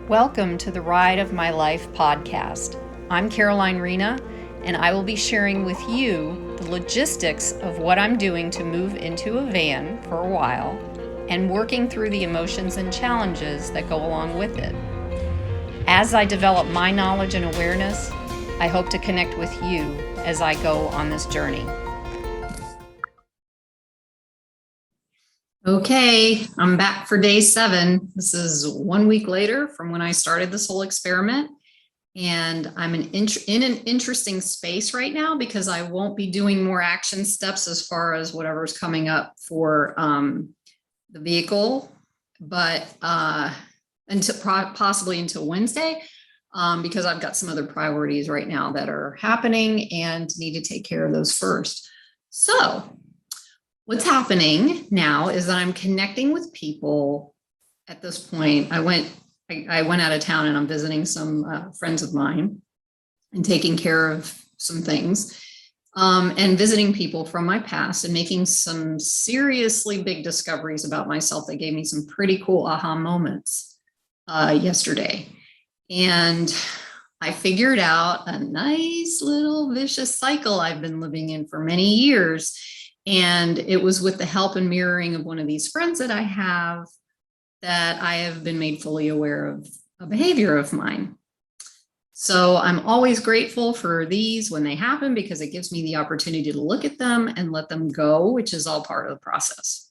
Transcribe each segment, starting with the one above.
Welcome to the Ride of My Life podcast. I'm Caroline Rena, and I will be sharing with you the logistics of what I'm doing to move into a van for a while and working through the emotions and challenges that go along with it. As I develop my knowledge and awareness, I hope to connect with you as I go on this journey. Okay, I'm back for day 7. This is 1 week later from when I started this whole experiment. And I'm in an interesting space right now because I won't be doing more action steps as far as whatever's coming up for the vehicle, but possibly until Wednesday, because I've got some other priorities right now that are happening and need to take care of those first. So what's happening now is that I'm connecting with people at this point. I went out of town and I'm visiting some friends of mine and taking care of some things and visiting people from my past and making some seriously big discoveries about myself that gave me some pretty cool aha moments yesterday. And I figured out a nice little vicious cycle I've been living in for many years. And it was with the help and mirroring of one of these friends that I have that I have been made fully aware of a behavior of mine. So I'm always grateful for these when they happen because it gives me the opportunity to look at them and let them go, which is all part of the process.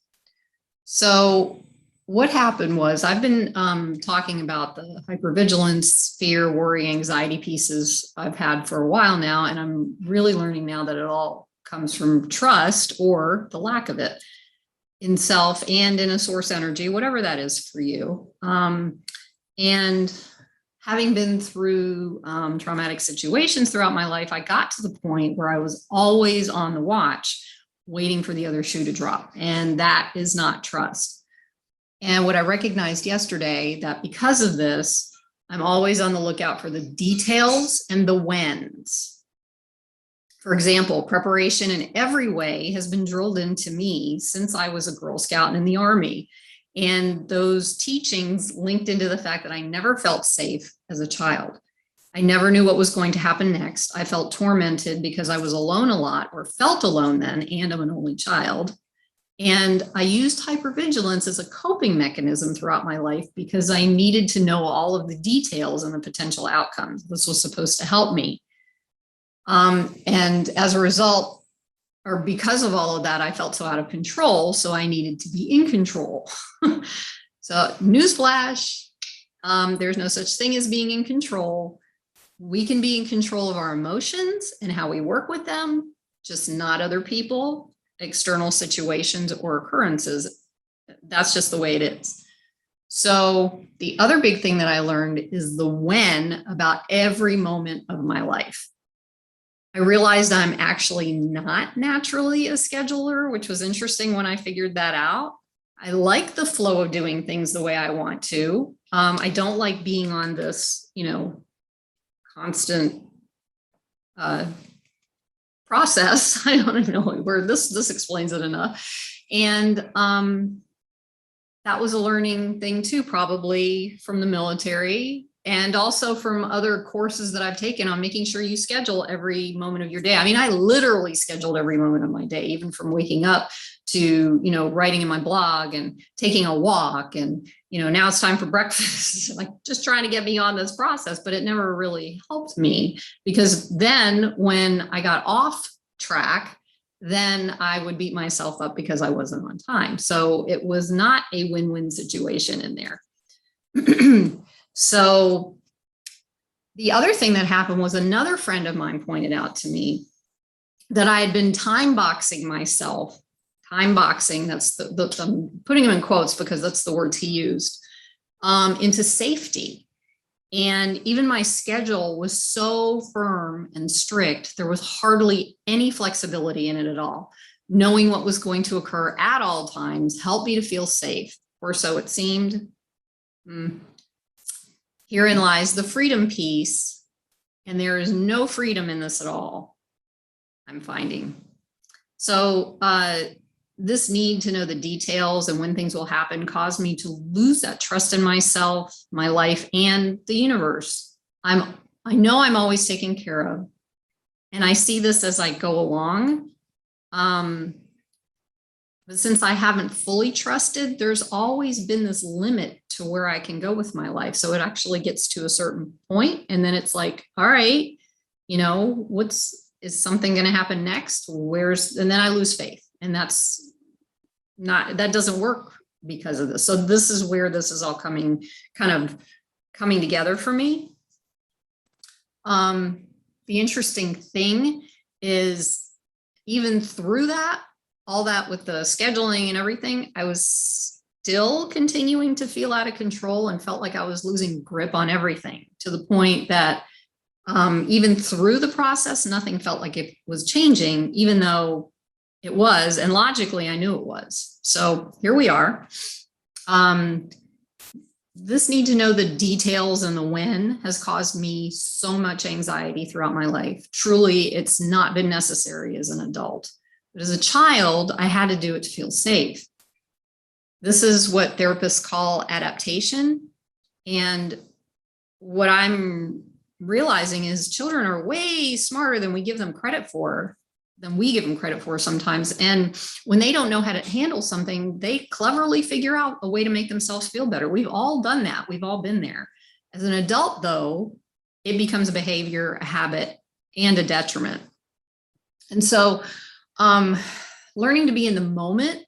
So what happened was I've been talking about the hypervigilance, fear, worry, anxiety pieces I've had for a while now, and I'm really learning now that it all comes from trust or the lack of it in self and in a source energy, whatever that is for you. And having been through traumatic situations throughout my life, I got to the point where I was always on the watch, waiting for the other shoe to drop. And that is not trust. And what I recognized yesterday, that because of this, I'm always on the lookout for the details and the whens. For example, preparation in every way has been drilled into me since I was a Girl Scout and in the Army. And those teachings linked into the fact that I never felt safe as a child. I never knew what was going to happen next. I felt tormented because I was alone a lot, or felt alone then, and I'm an only child. And I used hypervigilance as a coping mechanism throughout my life because I needed to know all of the details and the potential outcomes. This was supposed to help me. And as a result, or because of all of that, I felt so out of control. So I needed to be in control. So newsflash, there's no such thing as being in control. We can be in control of our emotions and how we work with them, just not other people, external situations or occurrences. That's just the way it is. So the other big thing that I learned is the when about every moment of my life. I realized I'm actually not naturally a scheduler, which was interesting when I figured that out. I like the flow of doing things the way I want to. I don't like being on this, constant process. I don't even know where this explains it enough. And that was a learning thing too, probably from the military. And also from other courses that I've taken on making sure you schedule every moment of your day. I mean, I literally scheduled every moment of my day, even from waking up to, writing in my blog and taking a walk. And, now it's time for breakfast, like just trying to get me on this process, but it never really helped me because then when I got off track, then I would beat myself up because I wasn't on time. So it was not a win-win situation in there. So the other thing that happened was another friend of mine pointed out to me that I had been time boxing myself. Time boxing, that's I'm putting him in quotes because that's the words he used, into safety. And even my schedule was so firm and strict, there was hardly any flexibility in it at all. Knowing what was going to occur at all times helped me to feel safe, or so it seemed. Herein lies the freedom piece, and there is no freedom in this at all, I'm finding. So this need to know the details and when things will happen caused me to lose that trust in myself, my life, and the universe. I know I'm always taken care of, and I see this as I go along. But since I haven't fully trusted, there's always been this limit to where I can go with my life. So it actually gets to a certain point, and then it's like, all right, is something going to happen next? And then I lose faith, and that doesn't work because of this. So this is where this is all coming together for me. The interesting thing is, even through all that with the scheduling and everything, I was still continuing to feel out of control and felt like I was losing grip on everything, to the point that even through the process, nothing felt like it was changing, even though it was. And logically, I knew it was. So here we are. This need to know the details and the when has caused me so much anxiety throughout my life. Truly, it's not been necessary as an adult. But as a child, I had to do it to feel safe. This is what therapists call adaptation. And what I'm realizing is children are way smarter than we give them credit for, sometimes. And when they don't know how to handle something, they cleverly figure out a way to make themselves feel better. We've all done that. We've all been there. As an adult, though, it becomes a behavior, a habit, and a detriment. And so learning to be in the moment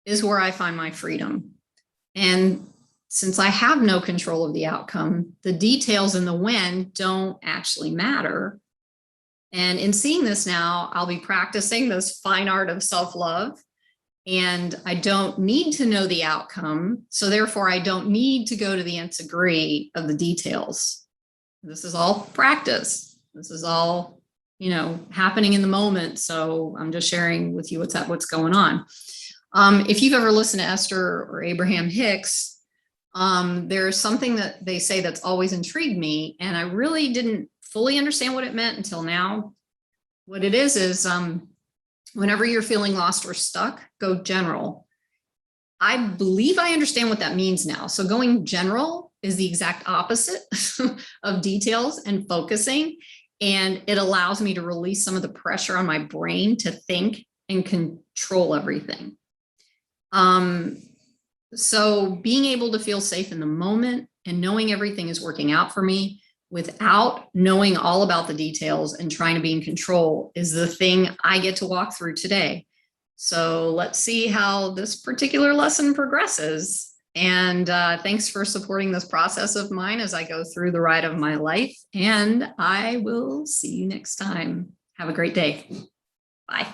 is where I find my freedom. And since I have no control of the outcome, the details and the when don't actually matter. And in seeing this now, I'll be practicing this fine art of self-love, and I don't need to know the outcome. So therefore, I don't need to go to the nth degree of the details. This is all practice. This is all, happening in the moment. So I'm just sharing with you what's going on. If you've ever listened to Esther or Abraham Hicks, there's something that they say that's always intrigued me, and I really didn't fully understand what it meant until now. What it is whenever you're feeling lost or stuck, go general. I believe I understand what that means now. So going general is the exact opposite of details and focusing. And it allows me to release some of the pressure on my brain to think and control everything. So being able to feel safe in the moment and knowing everything is working out for me without knowing all about the details and trying to be in control is the thing I get to walk through today. So let's see how this particular lesson progresses. And thanks for supporting this process of mine as I go through the ride of my life. And I will see you next time. Have a great day. Bye.